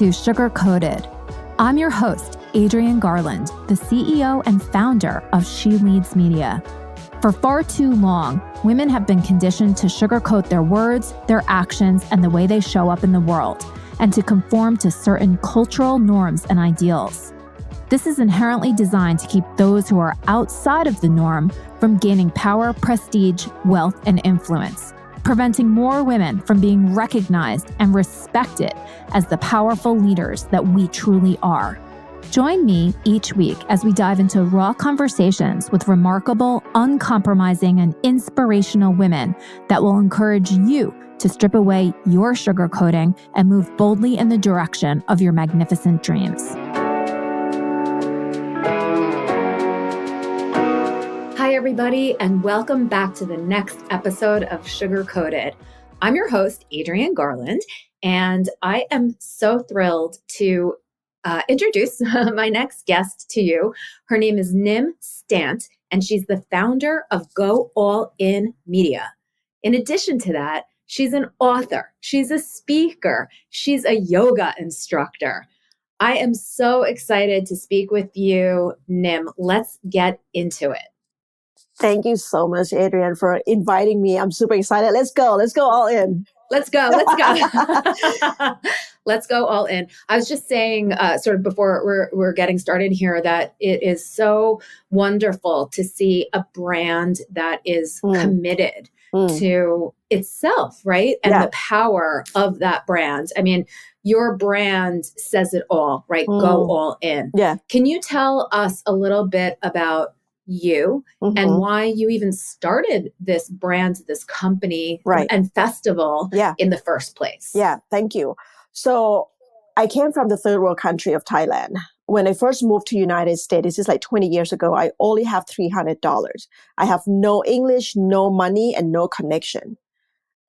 to Sugar Coated. I'm your host, Adrienne Garland, the CEO and founder of She Leads Media. For far too long, women have been conditioned to sugarcoat their words, their actions, and the way they show up in the world, and to conform to certain cultural norms and ideals. This is inherently designed to keep those who are outside of the norm from gaining power, prestige, wealth, and influence, preventing more women from being recognized and respected as the powerful leaders that we truly are. Join me each week as we dive into raw conversations with remarkable, uncompromising, and inspirational women that will encourage you to strip away your sugarcoating and move boldly in the direction of your magnificent dreams. Hi, everybody, and welcome back to the next episode of Sugar Coated. I'm your host, Adrienne Garland, and I am so thrilled to introduce my next guest to you. Her name is Nim Stant, and she's the founder of Go All In Media. In addition to that, she's an author, she's a speaker, she's a yoga instructor. I am so excited to speak with you, Nim. Let's get into it. Thank you so much, Adrienne, for inviting me. I'm super excited. Let's go all in. Let's go. Let's go all in. I was just saying, sort of before we're getting started here, that it is so wonderful to see a brand that is committed to itself, right? And the power of that brand. I mean, your brand says it all, right? Go all in. Yeah. Can you tell us a little bit about you and why you even started this brand, this company and festival in the first place? Yeah, thank you. So I came from the third world country of Thailand. When I first moved to United States, this is like 20 years ago, I only have $300. I have no English, no money, and no connection.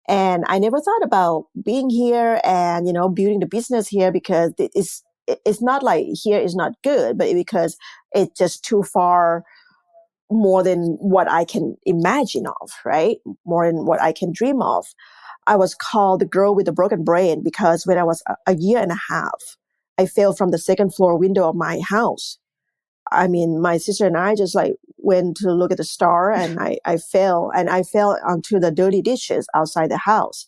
And I never thought about being here and, building the business here because it's not like here is not good, but because it's just too far more than what I can imagine of, right? More than what I can dream of. I was called the girl with the broken brain because when I was a year and a half, I fell from the second floor window of my house. I mean, my sister and I just went to look at the star and I fell onto the dirty dishes outside the house.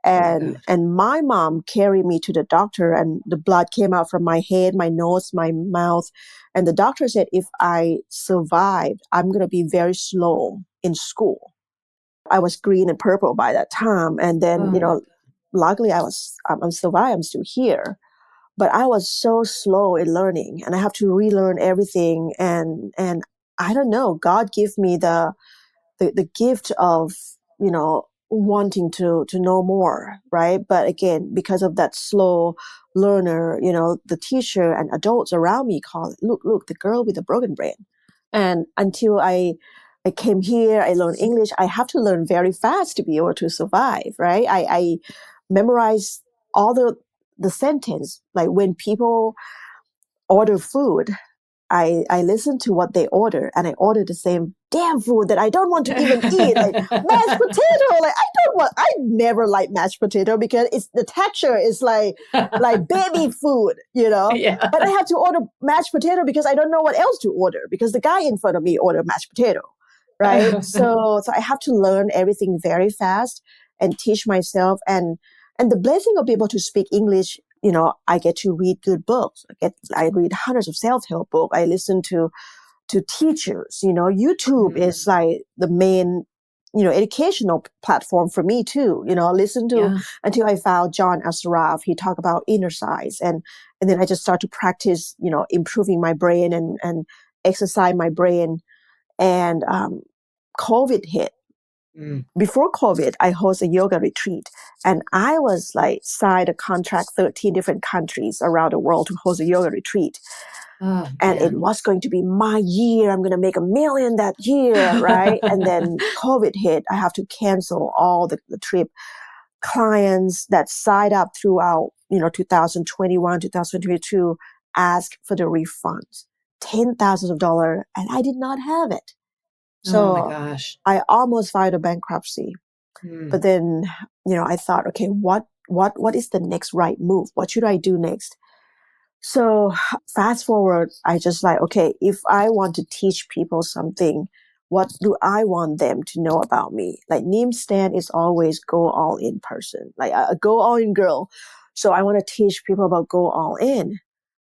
And my mom carried me to the doctor and the blood came out from my head, my nose, my mouth. And the doctor said, if I survived, I'm going to be very slow in school. I was green and purple by that time. And then, luckily I'm survived. I'm still here. But I was so slow in learning and I have to relearn everything. And I don't know, God gave me the gift of, wanting to know more, right? But again, because of that slow learner, the teacher and adults around me call it, look, the girl with the broken brain. And until I came here, I learned English. I have to learn very fast to be able to survive, right? I memorized all the sentence. Like when people order food, I listen to what they order and I order the same damn food that I don't want to even eat, like mashed potato. I never like mashed potato because the texture is like baby food, Yeah. But I have to order mashed potato because I don't know what else to order because the guy in front of me ordered mashed potato, right? So I have to learn everything very fast and teach myself. And the blessing of being able to speak English, I get to read good books. I read hundreds of self-help books. I listen to teachers. YouTube is like the main, educational platform for me too. Listen to until I found John Assaraf. He talked about inner size, and then I just start to practice, improving my brain and exercise my brain. And COVID hit. Before COVID, I host a yoga retreat and I was signed a contract 13 different countries around the world to host a yoga retreat. It was going to be my year. I'm going to make $1 million that year, right? And then COVID hit. I have to cancel all the trip. Clients that signed up throughout, 2021, 2022 asked for the refunds, $10,000, and I did not have it. So oh my gosh. I almost filed a bankruptcy. But then, I thought, okay, what is the next right move? What should I do next? So fast forward, I just like, okay, if I want to teach people something, what do I want them to know about me? Like Nim Stant is always go all in person, like a go all in girl. So I want to teach people about go all in.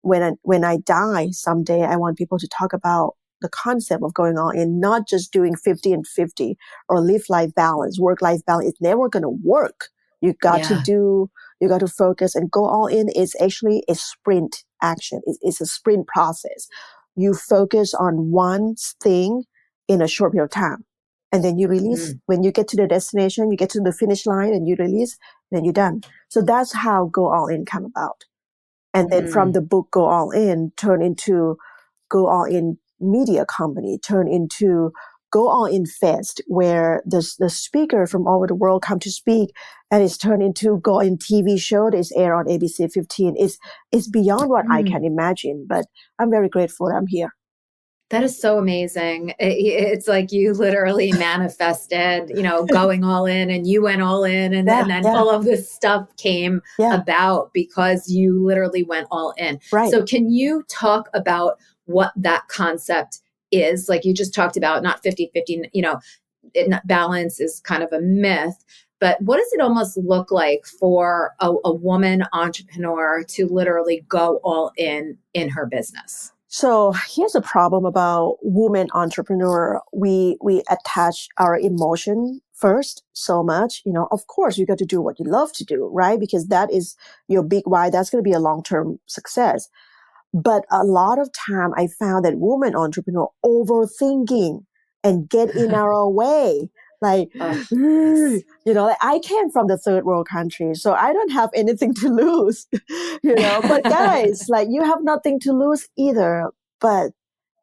When I die someday, I want people to talk about the concept of going all in, not just doing 50 and 50 or live life balance, work life balance. It's never going to work. You got to Yeah. do, you got to focus, and go all in is actually a sprint action. It's a sprint process. You focus on one thing in a short period of time. And then you release. When you get to the destination, you get to the finish line and you release, then you're done. So that's how go all in come about. And then from the book Go All In, turn into Go All In Media Company, turn into Go All In Fest, where the speaker from all over the world come to speak, and it's turned into Go All In TV show that is aired on ABC 15. It's beyond what I can imagine, but I'm very grateful that I'm here. That is so amazing. It's like you literally manifested, going all in, and you went all in, and then all of this stuff came about because you literally went all in. Right. So can you talk about what that concept is? Like you just talked about not 50-50, balance is kind of a myth. But what does it almost look like for a woman entrepreneur to literally go all in her business? So here's a problem about women entrepreneur. We attach our emotion first so much. Of course, you got to do what you love to do, right? Because that is your big why. That's going to be a long-term success. But a lot of time I found that women entrepreneur overthinking and get in our way. Like, like I came from the third world country, so I don't have anything to lose, but guys, like you have nothing to lose either. But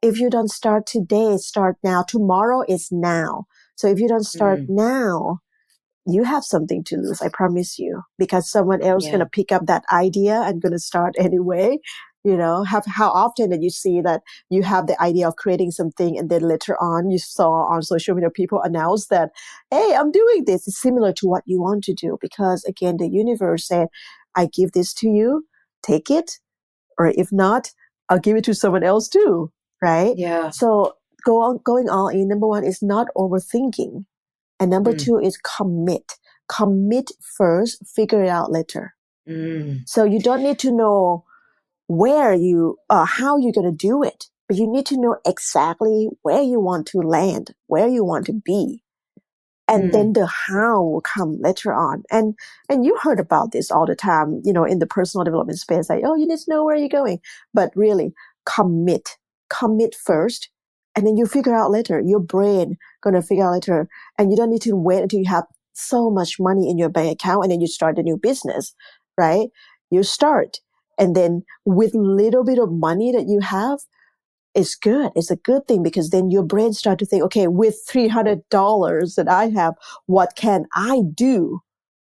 if you don't start today, start now. Tomorrow is now. So if you don't start now, you have something to lose, I promise you, because someone else is going to pick up that idea and going to start anyway. How often did you see that you have the idea of creating something and then later on you saw on social media people announce that, hey, I'm doing this. It's similar to what you want to do, because again, the universe said, I give this to you, take it, or if not, I'll give it to someone else too. Right? Yeah. So going all in, number one is not overthinking. And number two is commit. Commit first, figure it out later. So you don't need to know how you're going to do it, but you need to know exactly where you want to land, where you want to be. And then the how will come later on. And you heard about this all the time, in the personal development space, like, oh, you need to know where you're going. But really, commit first. And then you figure out later. Your brain going to figure out later. And you don't need to wait until you have so much money in your bank account and then you start a new business, right? You start. And then with little bit of money that you have, it's good. It's a good thing, because then your brain starts to think, okay, with $300 that I have, what can I do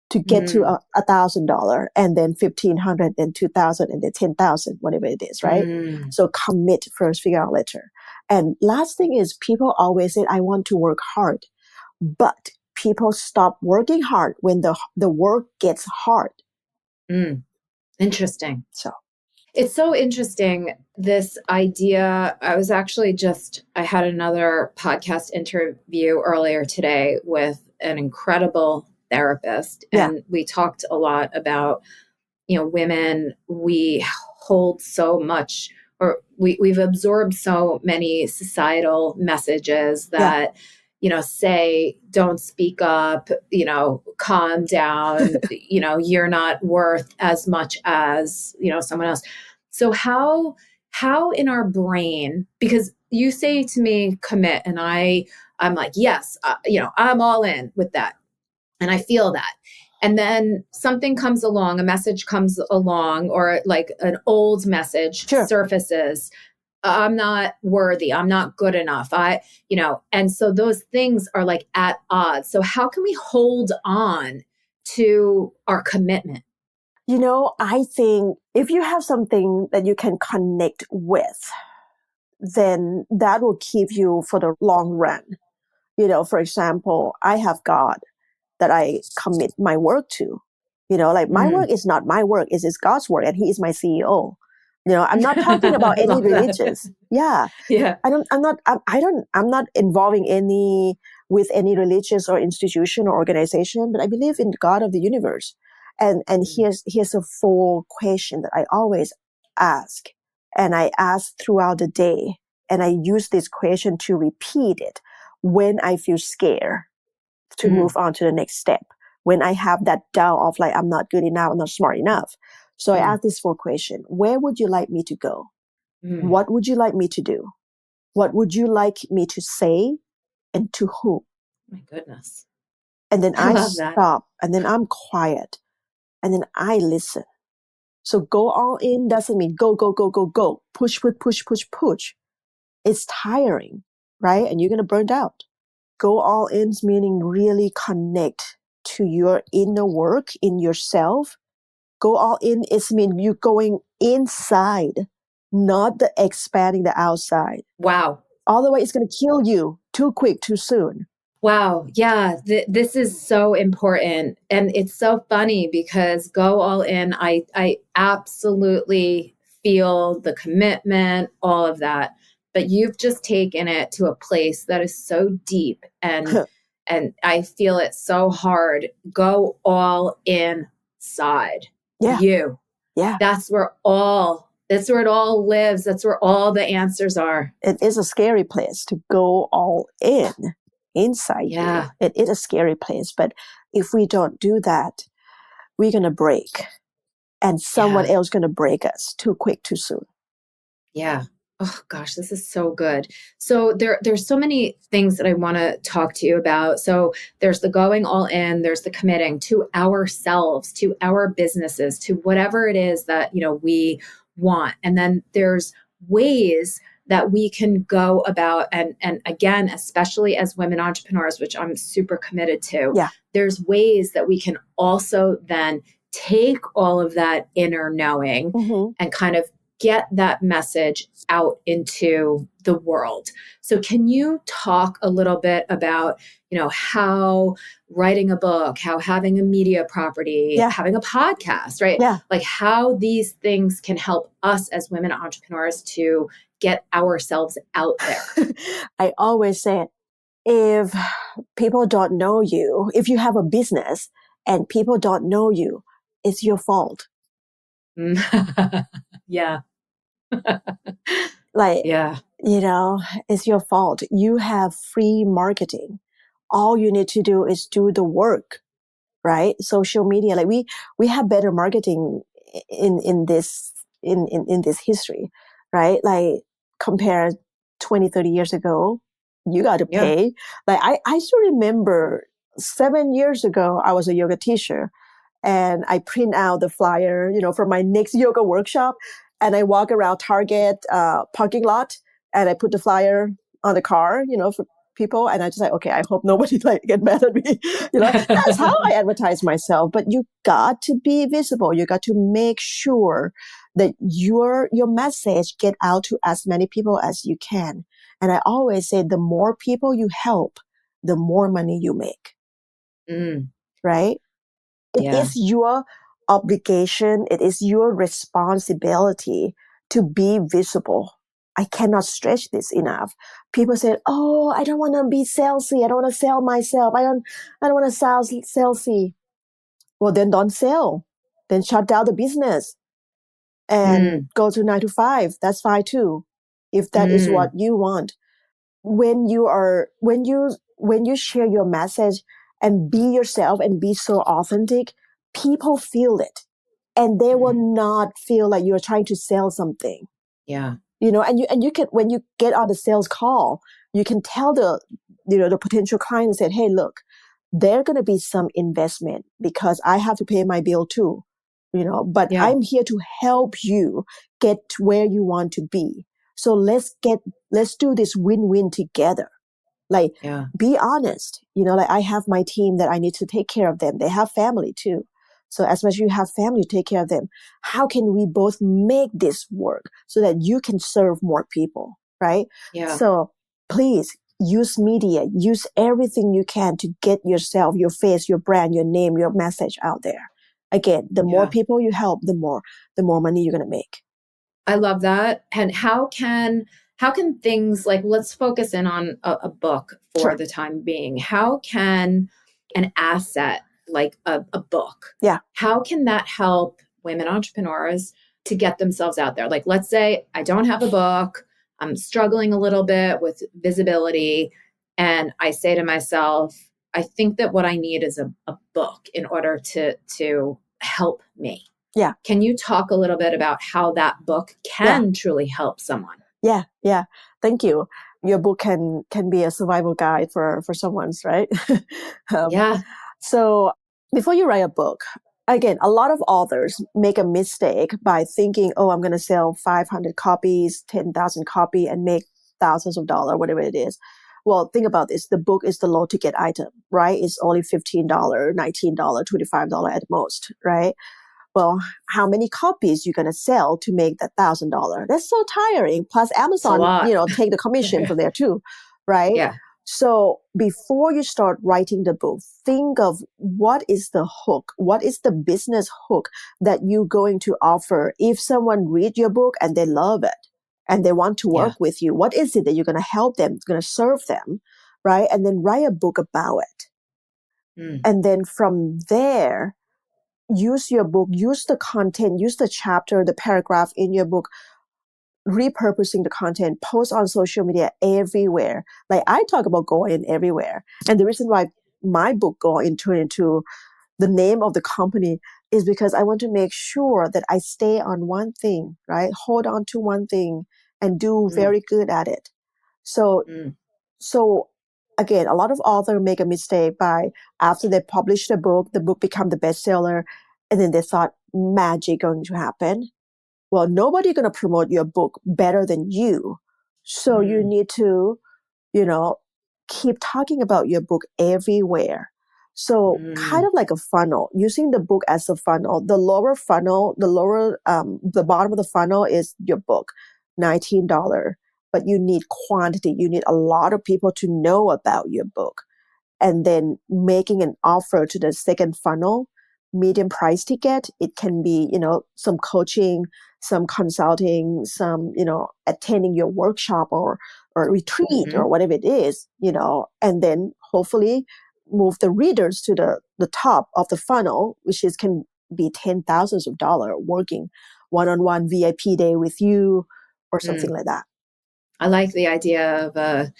to get to $1,000, and then 1,500, and 2,000, and then 10,000, whatever it is, right? So commit first, figure out later. And last thing is, people always say, I want to work hard, but people stop working hard when the work gets hard. Interesting. So it's so interesting, this idea. I had another podcast interview earlier today with an incredible therapist. And we talked a lot about, women, we hold so much, or we've absorbed so many societal messages that, say, don't speak up, calm down, you're not worth as much as, someone else. So how in our brain, because you say to me, commit, and I'm like, yes, I'm all in with that. And I feel that. And then something comes along, a message comes along, or like an old message surfaces. I'm not worthy. I'm not good enough. And so those things are like at odds. So how can we hold on to our commitment? I think if you have something that you can connect with, then that will keep you for the long run. For example, I have God that I commit my work to. Like my work is not my work, it's God's work, and He is my CEO. I'm not talking about I any love that. religions. Yeah. Yeah. I'm not involving with any religious or institution or organization, but I believe in God of the universe. And here's a full question that I always ask. And I ask throughout the day. And I use this question to repeat it when I feel scared to move on to the next step. When I have that doubt of like, I'm not good enough, I'm not smart enough. So I ask this full question: where would you like me to go? What would you like me to do? What would you like me to say, and to whom? My goodness. And then I I love that. stop, and then I'm quiet, and then I listen. So go all in doesn't mean go, go, go, go, go. Push, push, push, push, push. It's tiring, right? And you're going to burn out. Go all in meaning really connect to your inner work in yourself. Go all in is mean you going inside, not the expanding the outside. Wow. Otherwise, it's going to kill you too quick, too soon. Wow. Yeah. This is so important. And it's so funny because go all in. I absolutely feel the commitment, all of that. But you've just taken it to a place that is so deep and I feel it so hard. Go all inside. Yeah. You. Yeah. That's where it all lives. That's where all the answers are. It is a scary place to go all in inside you. It is a scary place. But if we don't do that, we're going to break. And someone else going to break us too quick, too soon. Yeah. Oh gosh, this is so good. So there's so many things that I want to talk to you about. So there's the going all in, there's the committing to ourselves, to our businesses, to whatever it is that, we want. And then there's ways that we can go about and again, especially as women entrepreneurs, which I'm super committed to. Yeah. There's ways that we can also then take all of that inner knowing and kind of get that message out into the world. So can you talk a little bit about, how writing a book, how having a media property, having a podcast, right? Yeah. Like how these things can help us as women entrepreneurs to get ourselves out there. I always say, if people don't know you, if you have a business and people don't know you, it's your fault. Yeah. It's your fault. You have free marketing. All you need to do is do the work, right? Social media, like we have better marketing in this history, right? Like compared 20, 30 years ago, you got to pay. Like I still remember 7 years ago, I was a yoga teacher and I print out the flyer, for my next yoga workshop. And I walk around Target parking lot and I put the flyer on the car, for people. And I just like, okay, I hope nobody get mad at me. That's how I advertise myself. But you got to be visible. You got to make sure that your message get out to as many people as you can. And I always say the more people you help, the more money you make. Right? It is your obligation. It is your responsibility to be visible. I cannot stretch this enough. People say, "Oh, I don't want to be salesy. I don't want to sell myself. I don't want to sell salesy." Well, then don't sell. Then shut down the business and go to 9 to 5. That's fine too, if that is what you want. When you share your message and be yourself and be so authentic, people feel it, and they will not feel like you're trying to sell something. Yeah. And you can, when you get on the sales call, you can tell the potential client and say, "Hey, look, there's going to be some investment because I have to pay my bill too, but I'm here to help you get to where you want to be. So let's do this win-win together." Be honest. I have my team that I need to take care of them. They have family too. So as much as you have family to take care of them, how can we both make this work so that you can serve more people, right? Yeah. So please use media, use everything you can to get yourself, your face, your brand, your name, your message out there. Again, the more people you help, the more money you're going to make. I love that. And how can things like, let's focus in on a book for Sure. the time being. How can an asset like a book, Yeah. how can that help women entrepreneurs to get themselves out there? Like, let's say I don't have a book, I'm struggling a little bit with visibility, and I say to myself, I think that what I need is a book in order to help me. Yeah. Can you talk a little bit about how that book can truly help someone? Yeah. Yeah. Thank you. Your book can be a survival guide for someone's, right? Yeah. So before you write a book, again, a lot of authors make a mistake by thinking, oh, I'm going to sell 500 copies, 10,000 copy and make thousands of dollars, whatever it is. Well, think about this. The book is the low ticket item, right? It's only $15, $19, $25 at most, right? Well, how many copies you going to sell to make that $1,000? That's so tiring. Plus Amazon, take the commission from there too, right? Yeah. So before you start writing the book, think of what is the hook? What is the business hook that you're going to offer if someone read your book and they love it and they want to work with you? What is it that you're going to help them, going to serve them, right? And then write a book about it. And then from there, use your book, use the content, use the chapter, the paragraph in your book, repurposing the content, post on social media everywhere. Like I talk about going everywhere. And the reason why my book turned into the name of the company is because I want to make sure that I stay on one thing, right? Hold on to one thing and do very good at it. So again, a lot of authors make a mistake by after they publish the book become the bestseller, and then they thought magic going to happen. Well, nobody going to promote your book better than you. So you need to, keep talking about your book everywhere. So kind of like a funnel, using the book as a funnel. The bottom of the funnel is your book, $19. But you need quantity. You need a lot of people to know about your book. And then making an offer to the second funnel, medium price ticket. It can be, some coaching, some consulting, some, attending your workshop or retreat or whatever it is, and then hopefully move the readers to the top of the funnel, which can be $10,000s working one-on-one VIP day with you or something like that. I like the idea of a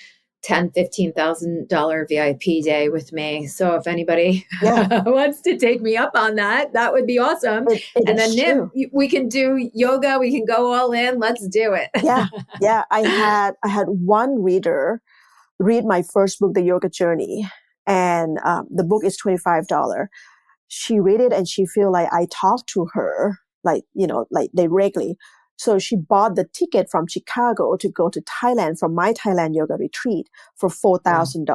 $10,000-$15,000 VIP day with me. So if anybody wants to take me up on that, that would be awesome. And then Nim, we can do yoga. We can go all in. Let's do it. Yeah. I had one reader read my first book, The Yoga Journey, and the book is $25. She read it and she feel like I talked to her like directly. So she bought the ticket from Chicago to go to Thailand from my Thailand yoga retreat for $4,000.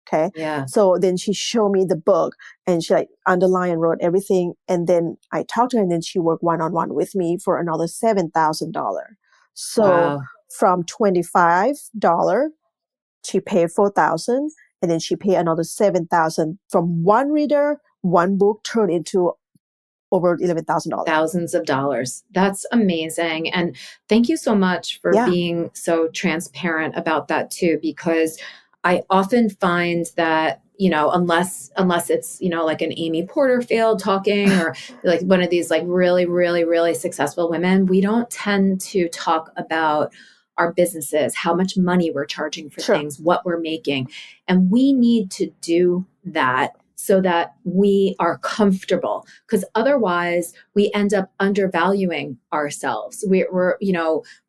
Okay. Yeah. So then she showed me the book and she underlined and wrote everything. And then I talked to her and then she worked one-on-one with me for another $7,000. So from $25, she paid $4,000 and then she paid another $7,000 from one reader, one book turned into over $11,000. Thousands of dollars. That's amazing. And thank you so much for being so transparent about that too, because I often find that, unless it's, like an Amy Porterfield talking or like one of these like really, really, really successful women, we don't tend to talk about our businesses, how much money we're charging for things, what we're making. And we need to do that so that we are comfortable, because otherwise we end up undervaluing ourselves. We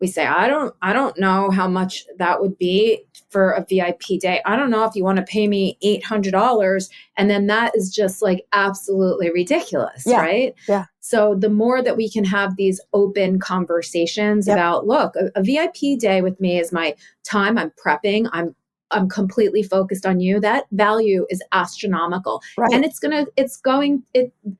say, I don't know how much that would be for a VIP day. I don't know if you want to pay me $800. And then that is just like absolutely ridiculous, right? Yeah. So the more that we can have these open conversations about, look, a VIP day with me is my time. I'm prepping. I'm completely focused on you. That value is astronomical. Right. And it's going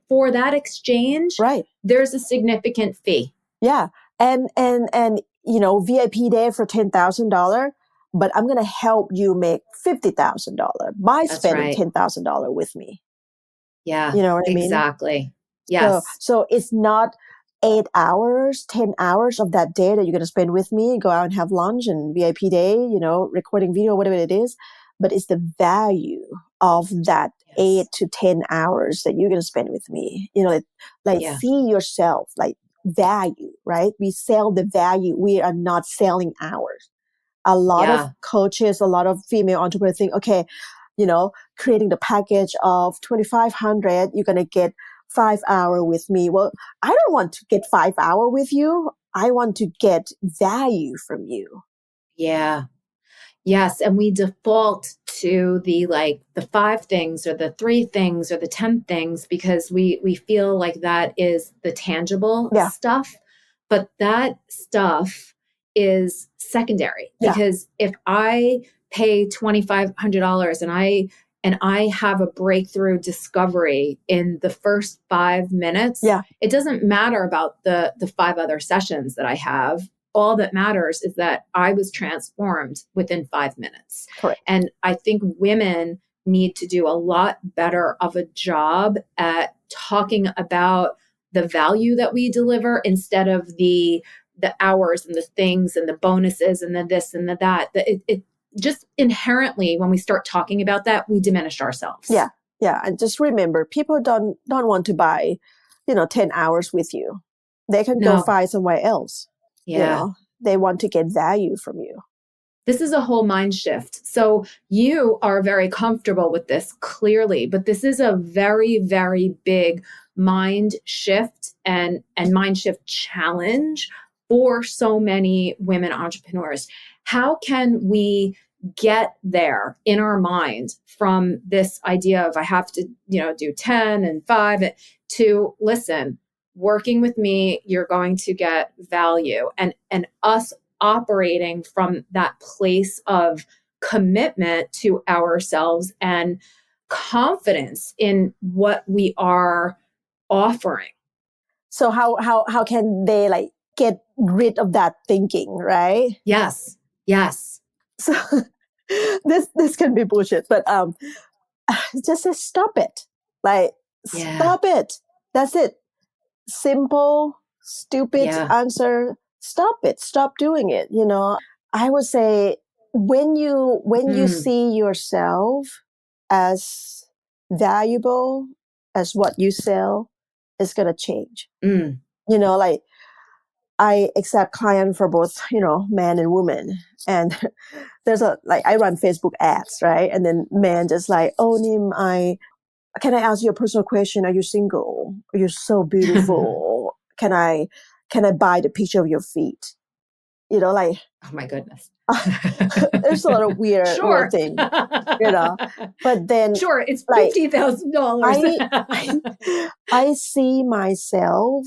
for that exchange. Right. There's a significant fee. Yeah. And VIP day for $10,000, but I'm going to help you make $50,000 by spending $10,000 with me. Yeah. You know what I mean? Exactly. Yes. So it's not 8 hours, 10 hours of that day that you're going to spend with me, go out and have lunch and VIP day, recording video, whatever it is. But it's the value of that 8 to 10 hours that you're going to spend with me. See yourself, like value, right? We sell the value. We are not selling hours. A lot of coaches, a lot of female entrepreneurs think, okay, creating the package of 2,500, you're going to get 5 hours with me. Well, I don't want to get 5 hours with you. I want to get value from you. Yeah. Yes. And we default to the 5 things or the 3 things or the 10 things because we feel like that is the tangible stuff. But that stuff is secondary because if I pay $2,500 and I have a breakthrough discovery in the first 5 minutes, it doesn't matter about the 5 other sessions that I have. All that matters is that I was transformed within 5 minutes. Correct. And I think women need to do a lot better of a job at talking about the value that we deliver instead of the hours and the things and the bonuses and the this and the that. It just inherently, when we start talking about that, we diminish ourselves. Yeah. Yeah. And just remember, people don't want to buy, 10 hours with you. They can go find somewhere else. Yeah. They want to get value from you. This is a whole mind shift. So you are very comfortable with this clearly, but this is a very, very big mind shift and mind shift challenge for so many women entrepreneurs. How can we get there in our mind from this idea of I have to, do 10 and 5 to listen, working with me, you're going to get value and us operating from that place of commitment to ourselves and confidence in what we are offering. So how can they get rid of that thinking, right? Yes. Yes. So this can be bullshit, but just say stop it. Stop it. That's it. Simple, stupid answer. Stop it. Stop doing it. I would say when you see yourself as valuable as what you sell, it's going to change. I accept clients for both, men and women. And there's I run Facebook ads, right? And then men just oh, Nim, can I ask you a personal question? Are you single? You're so beautiful. Can I buy the picture of your feet? Oh my goodness. There's a lot of weird thing, but then sure, it's $50,000. I see myself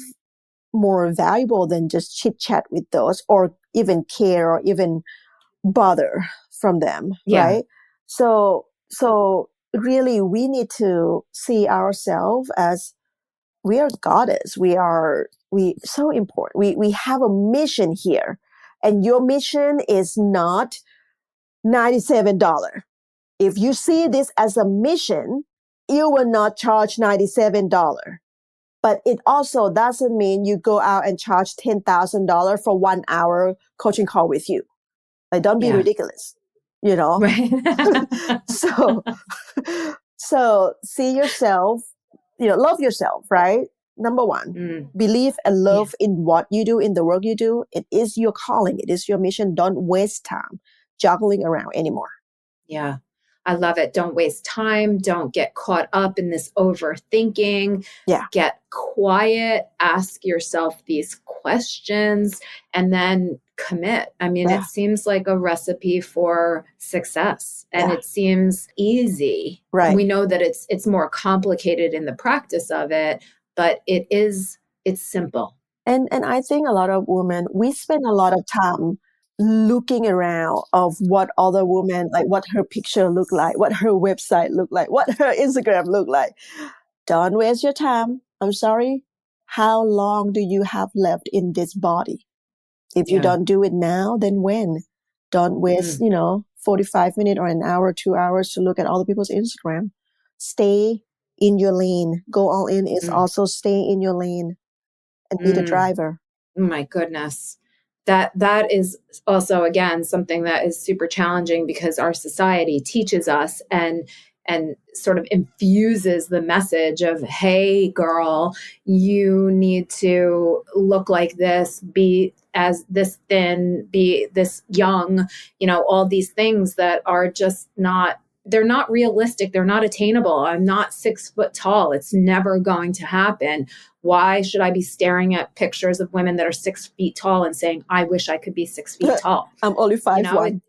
more valuable than just chit chat with those or even care or even bother from them. Right. So really we need to see ourselves as we are goddess. We so important. We have a mission here. And your mission is not $97. If you see this as a mission, you will not charge $97. But it also doesn't mean you go out and charge $10,000 for 1 hour coaching call with you. Don't be ridiculous, Right. So see yourself, love yourself, right? Number 1, believe and love in what you do, in the work you do. It is your calling. It is your mission. Don't waste time juggling around anymore. Yeah. I love it. Don't waste time. Don't get caught up in this overthinking. Yeah. Get quiet. Ask yourself these questions and then commit. I mean, it seems like a recipe for success and it seems easy. Right. We know that it's more complicated in the practice of it, but it's simple. And I think a lot of women, we spend a lot of time looking around of what other women, what her picture look like, what her website look like, what her Instagram look like. Don't waste your time. I'm sorry. How long do you have left in this body? If you don't do it now, then when? Don't waste, 45 minutes or an hour, 2 hours to look at other people's Instagram. Stay in your lane. Go all in is also stay in your lane. and be the driver. Oh my goodness. That is also, again, something that is super challenging because our society teaches us and sort of infuses the message of, hey, girl, you need to look like this, be as this thin, be this young, all these things that are just they're not realistic. They're not attainable. I'm not 6 foot tall. It's never going to happen. Why should I be staring at pictures of women that are 6 feet tall and saying, I wish I could be 6 feet tall? I'm only 5'1".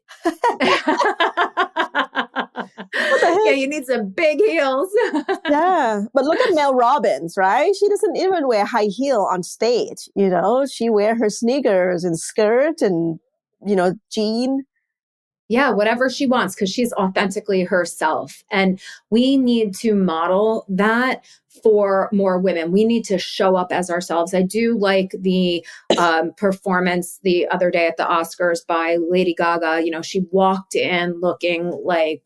Yeah, you need some big heels. Yeah, but look at Mel Robbins, right? She doesn't even wear high heel on stage. She wear her sneakers and skirt and jean. Yeah, whatever she wants, because she's authentically herself. And we need to model that for more women. We need to show up as ourselves. I do like the performance the other day at the Oscars by Lady Gaga. She walked in looking like,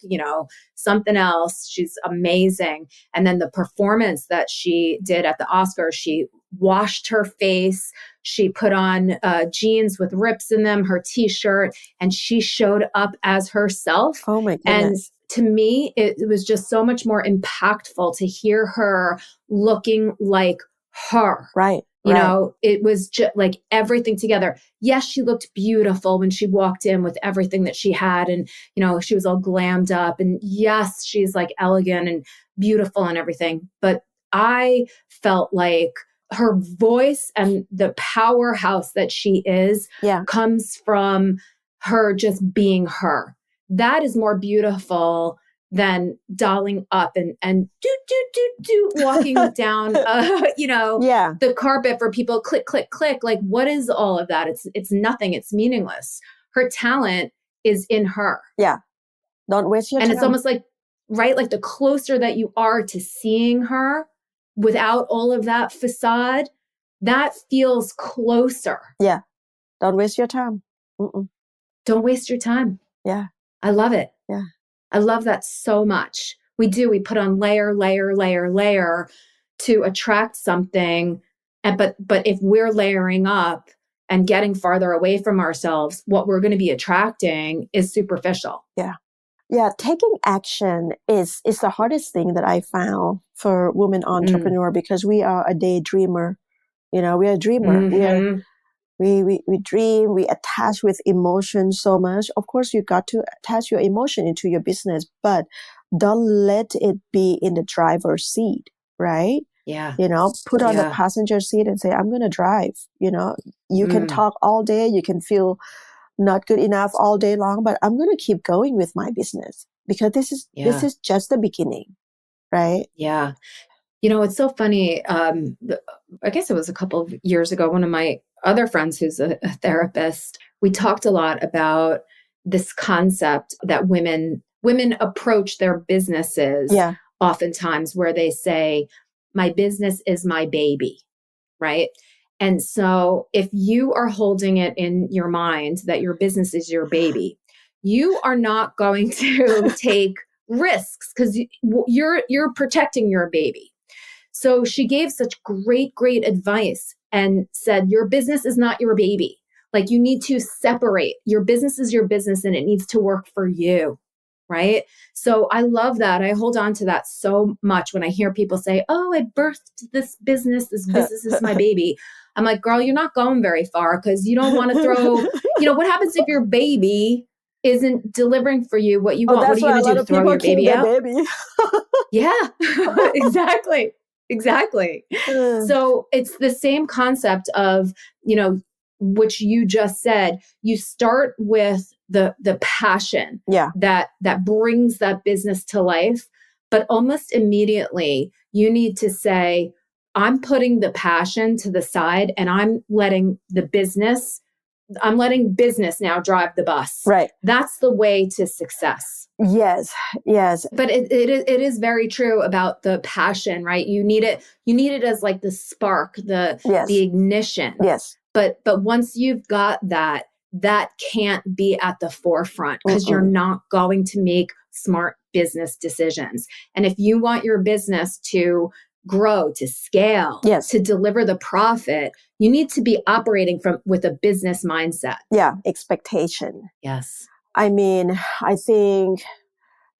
something else. She's amazing. And then the performance that she did at the Oscars, she washed her face. She put on jeans with rips in them, her t-shirt, and she showed up as herself. Oh my goodness. And to me, it was just so much more impactful to hear her looking like her. Right. It was just like everything together. Yes, she looked beautiful when she walked in with everything that she had. And, she was all glammed up. And yes, she's like elegant and beautiful and everything. But I felt like her voice and the powerhouse that she is comes from her just being her. That is more beautiful than dolling up and walking down, the carpet for people, click, click, click. Like, what is all of that? It's nothing. It's meaningless. Her talent is in her. Yeah. Don't waste your time. And it's almost like, right? Like the closer that you are to seeing her without all of that facade, that feels closer. Yeah. Don't waste your time. Mm-mm. Don't waste your time. Yeah. I love it. Yeah. I love that so much. We put on layer to attract something. But if we're layering up and getting farther away from ourselves, what we're going to be attracting is superficial. Yeah. Yeah. Taking action is the hardest thing that I found for women entrepreneur because we are a daydreamer. We are a dreamer. Mm-hmm. We dream, we attach with emotion so much. Of course, you got to attach your emotion into your business, but don't let it be in the driver's seat, right? Yeah. Put on the passenger seat and say, I'm going to drive. You can talk all day. You can feel not good enough all day long, but I'm going to keep going with my business because this is just the beginning, right? Yeah. It's so funny. I guess it was a couple of years ago, one of my other friends who's a therapist, we talked a lot about this concept that women approach their businesses oftentimes where they say, my business is my baby, right? And so if you are holding it in your mind that your business is your baby, you are not going to take risks because you're protecting your baby. So she gave such great advice and said, your business is not your baby. Like you need to separate. Your business is your business and it needs to work for you. Right. So I love that. I hold on to that so much when I hear people say, oh, I birthed this business. This business is my baby. I'm like, girl, you're not going very far because you don't want to throw, what happens if your baby isn't delivering for you what you want? What are you going to do? Throw your baby out? Baby. Yeah, Exactly. So it's the same concept of, which you just said, you start with the passion that brings that business to life. But almost immediately you need to say, I'm putting the passion to the side and I'm letting business now drive the bus. Right. That's the way to success. Yes. But it is very true about the passion, right? You need it as like the spark, the ignition. Yes. But once you've got that can't be at the forefront because you're not going to make smart business decisions. And if you want your business to grow, to scale, Yes. to deliver the profit, you need to be operating with a business mindset. Yeah, expectation. Yes. I mean, I think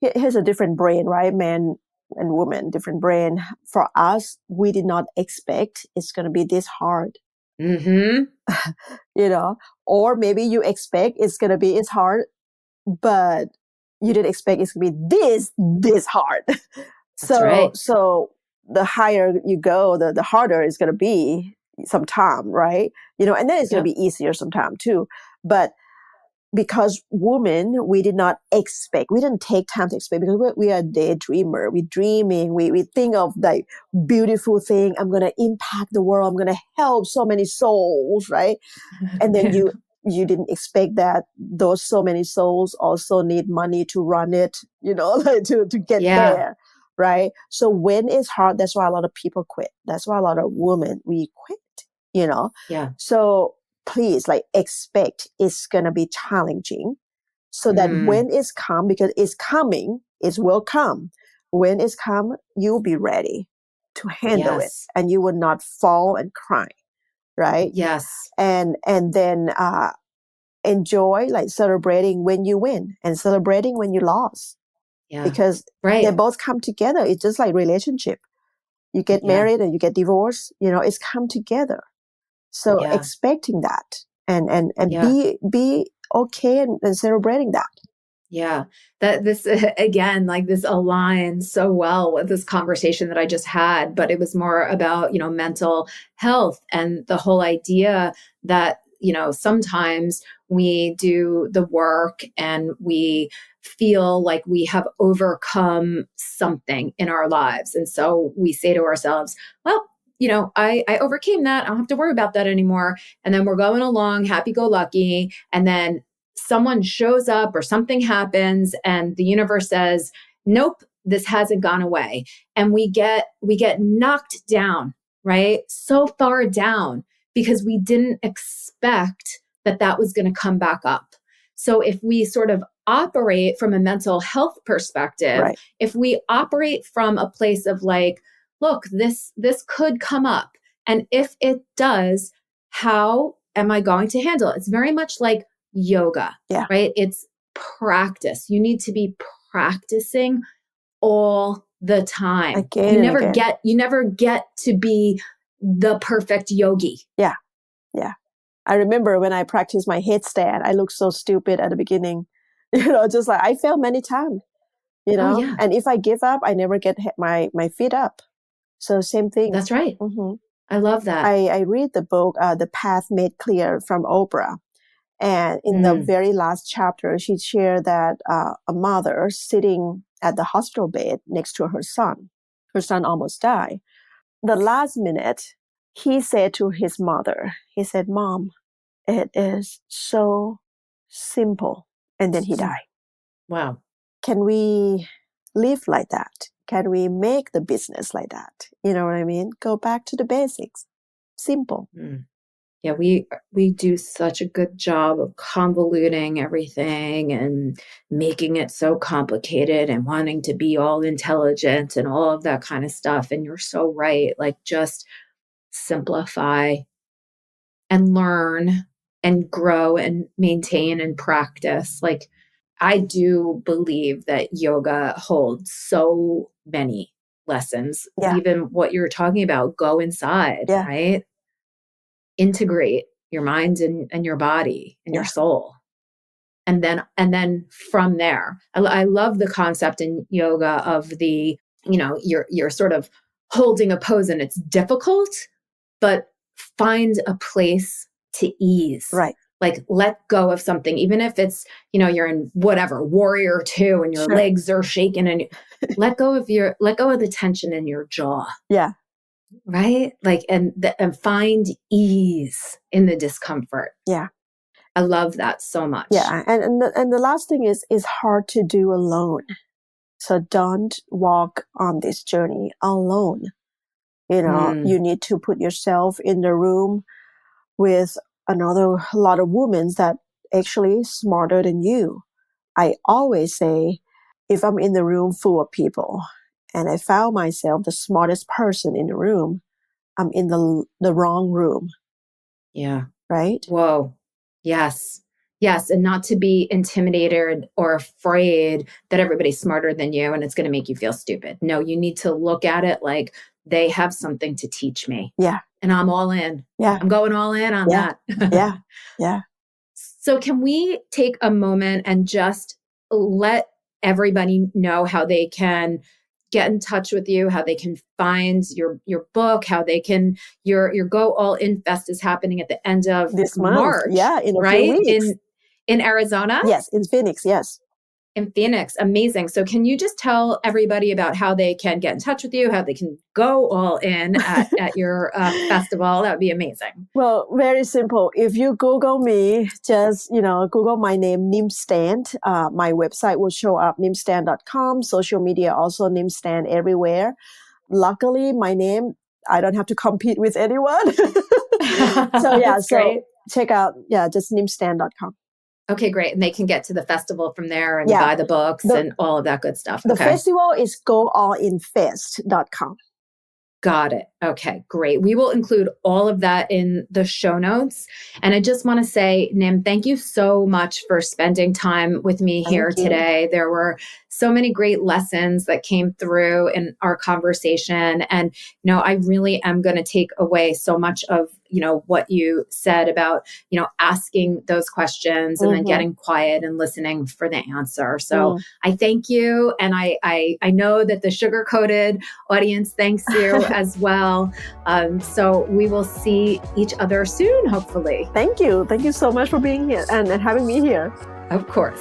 here's a different brain, right? Man and woman, different brain. For us, we did not expect it's going to be this hard. Mm-hmm. Or maybe you expect it's hard, but you didn't expect it's going to be this hard. That's right. So the higher you go, the harder it's going to be sometime, right? And then it's going to be easier sometime too. But because women, we did not expect, we didn't take time to expect, because we are daydreamer. We're dreaming. We think of like beautiful thing. I'm going to impact the world. I'm going to help so many souls, right? And then you didn't expect that those so many souls also need money to run it, like to get there, right? So when it's hard, that's why a lot of people quit. That's why a lot of women, we quit, Yeah. So please, like, expect it's going to be challenging, so that when it's come, because it's coming, it will come. When it's come, you'll be ready to handle it, and you will not fall and cry, right? Yes. And then enjoy, like, celebrating when you win and celebrating when you lost. Yeah. Because they both come together. It's just like relationship. You get married and you get divorced, it's come together. So expecting that and be okay and celebrating that. Yeah, that this again, like, this aligns so well with this conversation that I just had, but it was more about, mental health and the whole idea that, sometimes we do the work and we feel like we have overcome something in our lives. And so we say to ourselves, well, I overcame that. I don't have to worry about that anymore. And then we're going along happy-go-lucky. And then someone shows up or something happens and the universe says, nope, this hasn't gone away. And we get knocked down, right? So far down because we didn't expect that was going to come back up. So if we sort of operate from a mental health perspective, Right. if we operate from a place of like, look, this could come up. And if it does, how am I going to handle it? It's very much like yoga, right? It's practice. You need to be practicing all the time. Again you never and again. You never get to be the perfect yogi. Yeah. I remember when I practiced my headstand, I looked so stupid at the beginning. Just like I failed many times. And if I give up, I never get my feet up. So same thing. That's right. Mm-hmm. I love that. I read the book, The Path Made Clear from Oprah. And in the very last chapter, she shared that a mother sitting at the hospital bed next to her son almost died. The last minute, he said to his mother, he said, "Mom, it is so simple." And then he died. Wow. Can we live like that? Can we make the business like that? You know what I mean? Go back to the basics. Simple. Yeah, we do such a good job of convoluting everything and making it so complicated and wanting to be all intelligent and all of that kind of stuff. And you're so right. Like, just simplify and learn and grow and maintain and practice. Like, I do believe that yoga holds so many lessons. Yeah. Even what you're talking about, go inside, right? Integrate your mind and your body and your soul. And then from there, I love the concept in yoga of the, you're sort of holding a pose and it's difficult, but find a place to ease. Right. Like, let go of something, even if it's, you're in whatever, warrior 2 and your legs are shaking and let go of the tension in your jaw. Yeah. Right? Like, and find ease in the discomfort. Yeah. I love that so much. Yeah. And the last thing is hard to do alone. So don't walk on this journey alone. You need to put yourself in the room with a lot of women that actually smarter than you. I always say, if I'm in the room full of people and I found myself the smartest person in the room. I'm in the wrong room. Yeah. Right? Whoa. Yes. Yes. And not to be intimidated or afraid that everybody's smarter than you and it's going to make you feel stupid. No, you need to look at it like they have something to teach me. Yeah. And I'm all in. Yeah. I'm going all in on Yeah. that. Yeah. Yeah. So can we take a moment and just let everybody know how they can get in touch with you, how they can find your book, how they can your Go All In Fest is happening at the end of This month. March. Yeah, in a right? few weeks. In Arizona? Yes, in Phoenix, yes. In Phoenix. Amazing. So can you just tell everybody about how they can get in touch with you, how they can go all in at your festival? That would be amazing. Well, very simple. If you Google me, just, Google my name, Nim Stant. My website will show up, nimstant.com. Social media also Nim Stant everywhere. Luckily, my name, I don't have to compete with anyone. That's great. Check out, just nimstant.com. Okay, great. And they can get to the festival from there and buy the books and all of that good stuff. The festival is goallinfest.com. Got it. Okay, great. We will include all of that in the show notes. And I just want to say, Nim, thank you so much for spending time with me here today. There were so many great lessons that came through in our conversation. And, I really am going to take away so much of, what you said about, asking those questions and then getting quiet and listening for the answer. So I thank you. And I know that the sugar-coated audience thanks you as well. So we will see each other soon, hopefully. Thank you. Thank you so much for being here and having me here. Of course.